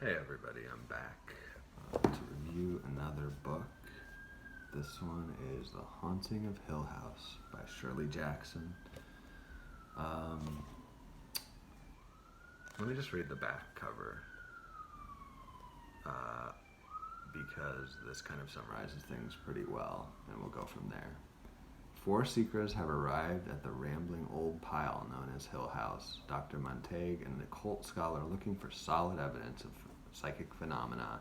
Hey everybody, I'm back to review another book. This one is The Haunting of Hill House by Shirley Jackson. Um, Let me just read the back cover because this kind of summarizes things pretty well, and we'll go from there. Four seekers have arrived at the rambling old pile known as Hill House. Dr. Montague, an occult scholar looking for solid evidence of psychic phenomena,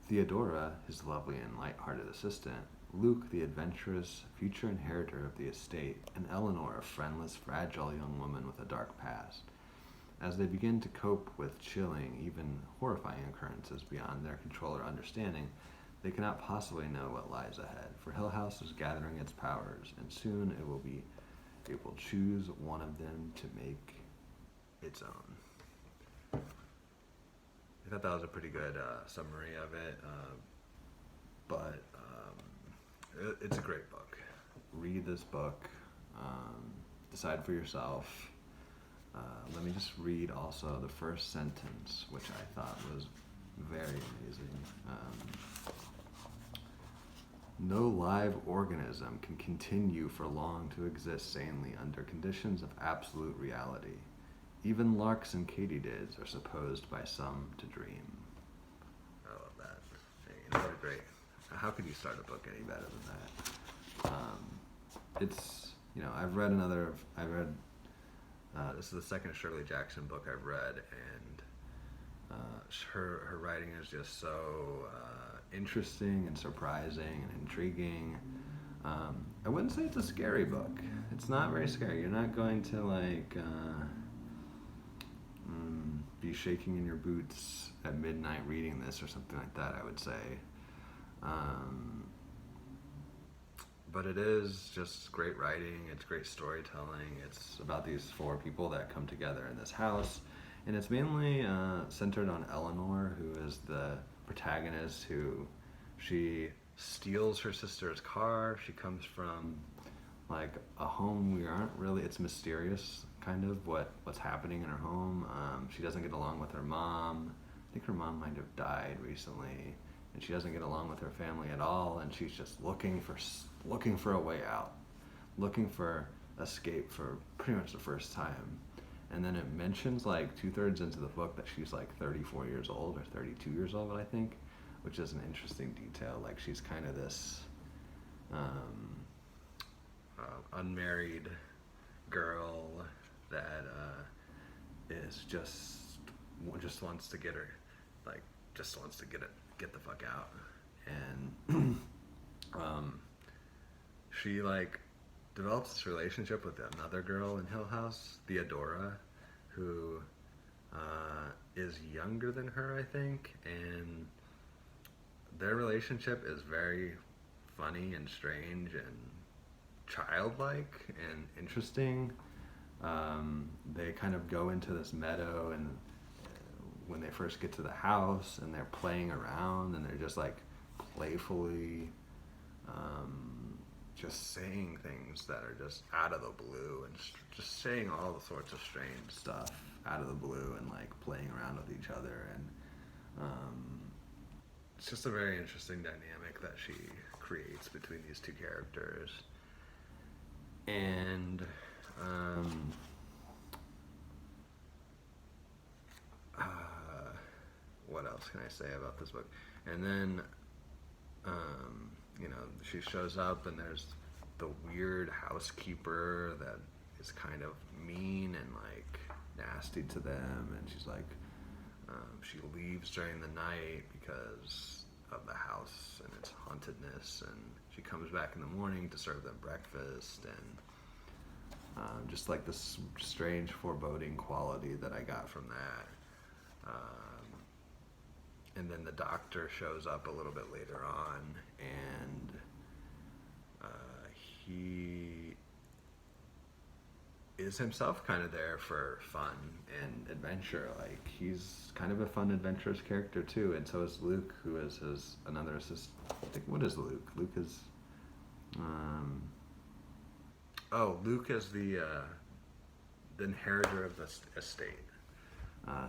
Theodora, his lovely and light-hearted assistant, Luke, the adventurous future inheritor of the estate, and Eleanor, a friendless, fragile young woman with a dark past. As they begin to cope with chilling, even horrifying occurrences beyond their control or understanding, they cannot possibly know what lies ahead, for Hill House is gathering its powers, and soon it will choose one of them to make its own. I thought that was a pretty good summary of it, but it's a great book. Read this book, decide for yourself. Let me just read also the first sentence, which I thought was very amazing. No live organism can continue for long to exist sanely under conditions of absolute reality. Even larks and katydids are supposed by some to dream. I love that. Hey, they're great. How could you start a book any better than that? This is the second Shirley Jackson book I've read, and her writing is just so interesting and surprising and intriguing. I wouldn't say it's a scary book. It's not very scary. You're not going to be shaking in your boots at midnight reading this or something like that, I would say. But it is just great writing, it's great storytelling. It's about these four people that come together in this house, and it's mainly centered on Eleanor, who is the protagonist, she steals her sister's car. She comes from like a home we aren't really, it's mysterious kind of what's happening in her home. She doesn't get along with her mom. I think her mom might have died recently, and she doesn't get along with her family at all, and she's just looking for a way out, looking for escape for pretty much the first time. And then it mentions like 2/3 into the book that she's like 34 years old or 32 years old, I think, which is an interesting detail. Like she's kind of this unmarried girl that is just wants to get the fuck out, and she like develops this relationship with another girl in Hill House, Theodora, who is younger than her, I think, and their relationship is very funny and strange and childlike and interesting. They kind of go into this meadow, and when they first get to the house, and they're playing around, and they're just like playfully just saying things that are just out of the blue, and just saying all the sorts of strange stuff out of the blue, and like playing around with each other, and it's just a very interesting dynamic that she creates between these two characters. And what else can I say about this book? And then she shows up, and there's the weird housekeeper that is kind of mean and like nasty to them, and she's like she leaves during the night because of the house and its hauntedness, and she comes back in the morning to serve them breakfast, and just like this strange foreboding quality that I got from that. And then the doctor shows up a little bit later on, and he is himself kind of there for fun and adventure. Like he's kind of a fun, adventurous character too, and so is Luke, who is his another assistant. I think, what is Luke? Luke is Luke is the inheritor of the estate.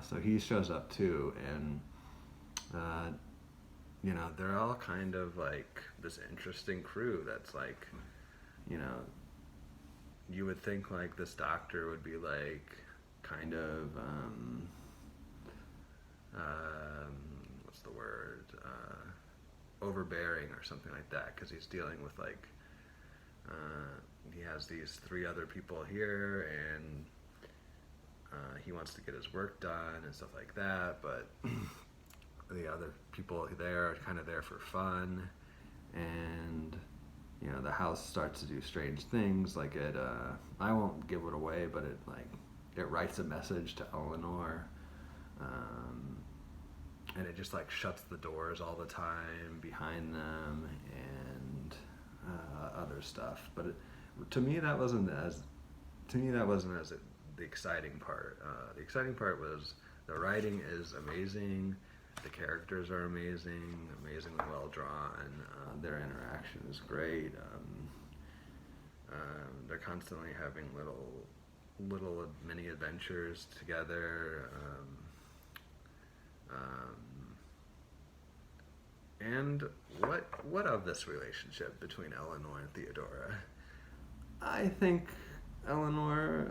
So he shows up too, and uh, they're all kind of like this interesting crew that's like, you know, you would think like this doctor would be like kind of what's the word, overbearing or something like that, because he's dealing with like he has these three other people here, and he wants to get his work done and stuff like that, but the other people there are kind of there for fun, and the house starts to do strange things, like it I won't give it away, but it writes a message to Eleanor, and it just like shuts the doors all the time behind them, and other stuff. But to me that wasn't as the exciting part. The exciting part was the writing is amazing, the characters are amazing, amazingly well drawn. Their interaction is great. They're constantly having little mini adventures together. And what of this relationship between Eleanor and Theodora? I think Eleanor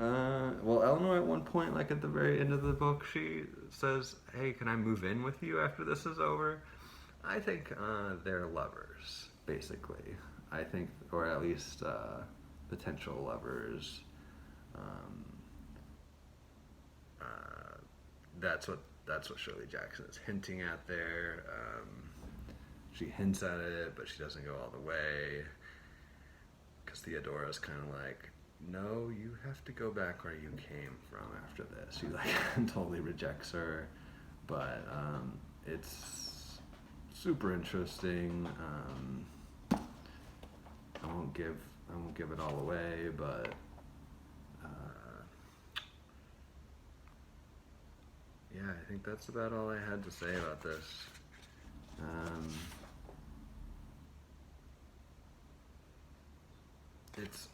at one point, like at the very end of the book, she says, "Hey, can I move in with you after this is over?" I think they're lovers, basically. I think, or at least potential lovers. That's what Shirley Jackson is hinting at there. She hints at it, but she doesn't go all the way, because Theodora's kind of like, "No, you have to go back where you came from after this." She like totally rejects her, but it's super interesting. I won't give it all away, but yeah, I think that's about all I had to say about this. It's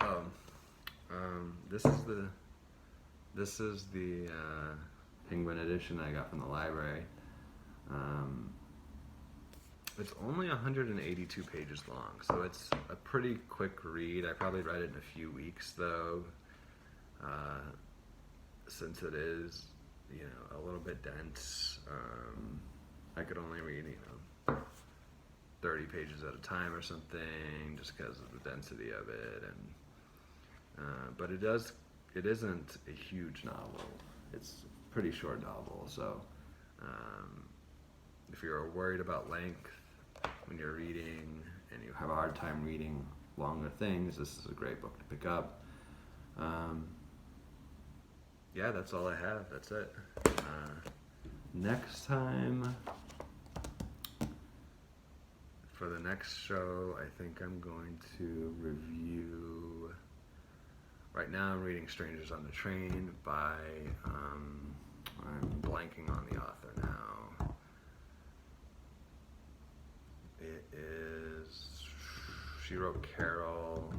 this is the Penguin edition I got from the library. It's only 182 pages long, so it's a pretty quick read. I probably read it in a few weeks, though, since it is, a little bit dense. I could only read, 30 pages at a time or something, just because of the density of it. And but it isn't a huge novel. It's a pretty short novel, so if you're worried about length when you're reading and you have a hard time reading longer things, this is a great book to pick up. Yeah, that's all I have. That's it. Next time, for the next show, I think I'm going to review. Right now, I'm reading Strangers on the Train by. I'm blanking on the author now. It is. She wrote Carol.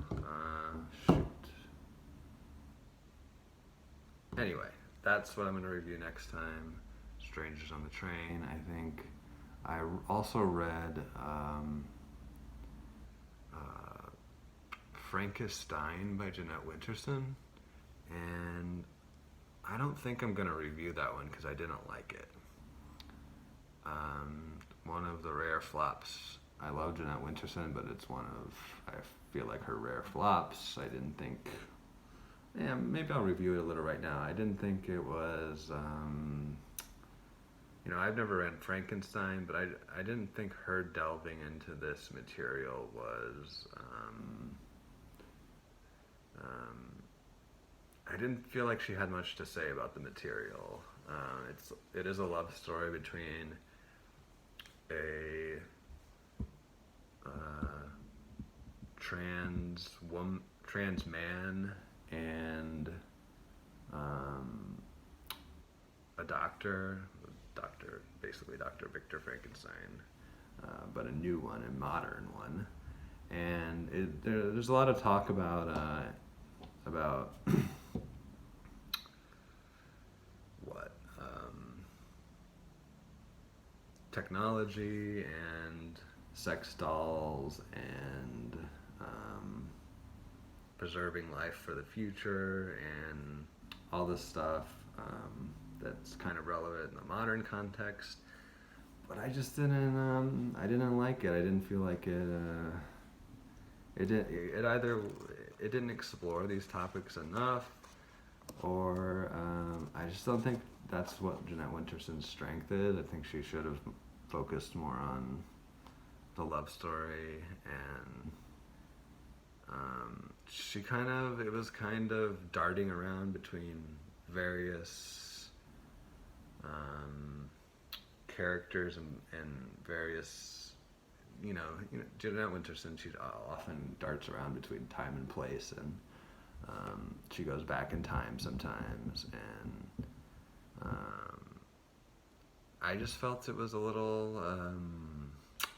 Anyway, that's what I'm going to review next time. Strangers on the Train. I think I also read Frankenstein by Jeanette Winterson, and I don't think I'm going to review that one because I didn't like it. One of the rare flops. I love Jeanette Winterson, but it's one of, I feel like, her rare flops. I didn't think... Yeah, maybe I'll review it a little right now. I didn't think it was... I've never read Frankenstein, but I didn't think her delving into this material was... I didn't feel like she had much to say about the material. It is a love story between a trans man and a doctor, basically Dr. Victor Frankenstein, but a new one, a modern one. And there's a lot of talk about technology and sex dolls and preserving life for the future and all this stuff that's kind of relevant in the modern context. But I just didn't. I didn't like it. I didn't feel like it. It didn't explore these topics enough, or I just don't think that's what Jeanette Winterson's strength is. I think she should have focused more on the love story, and it was kind of darting around between various characters and various, Jeanette Winterson, she often darts around between time and place, and she goes back in time sometimes, and I just felt it was a little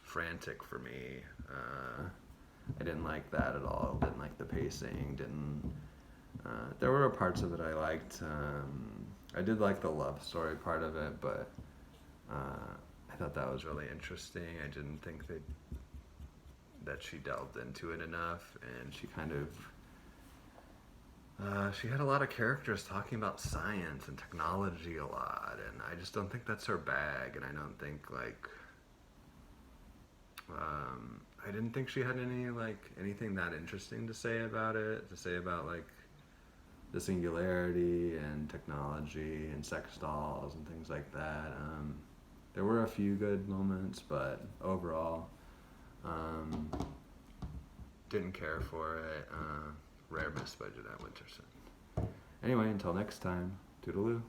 frantic for me. I didn't like that at all. Didn't like the pacing. There were parts of it I liked. I did like the love story part of it, but I thought that was really interesting. I didn't think that she delved into it enough, and she kind of she had a lot of characters talking about science and technology a lot, and I just don't think that's her bag, and I don't think I didn't think she had anything that interesting to say about it, the singularity and technology and sex dolls and things like that. There were a few good moments, but overall, didn't care for it. Rare miss by Jeanette Winterson. Anyway, until next time, toodaloo.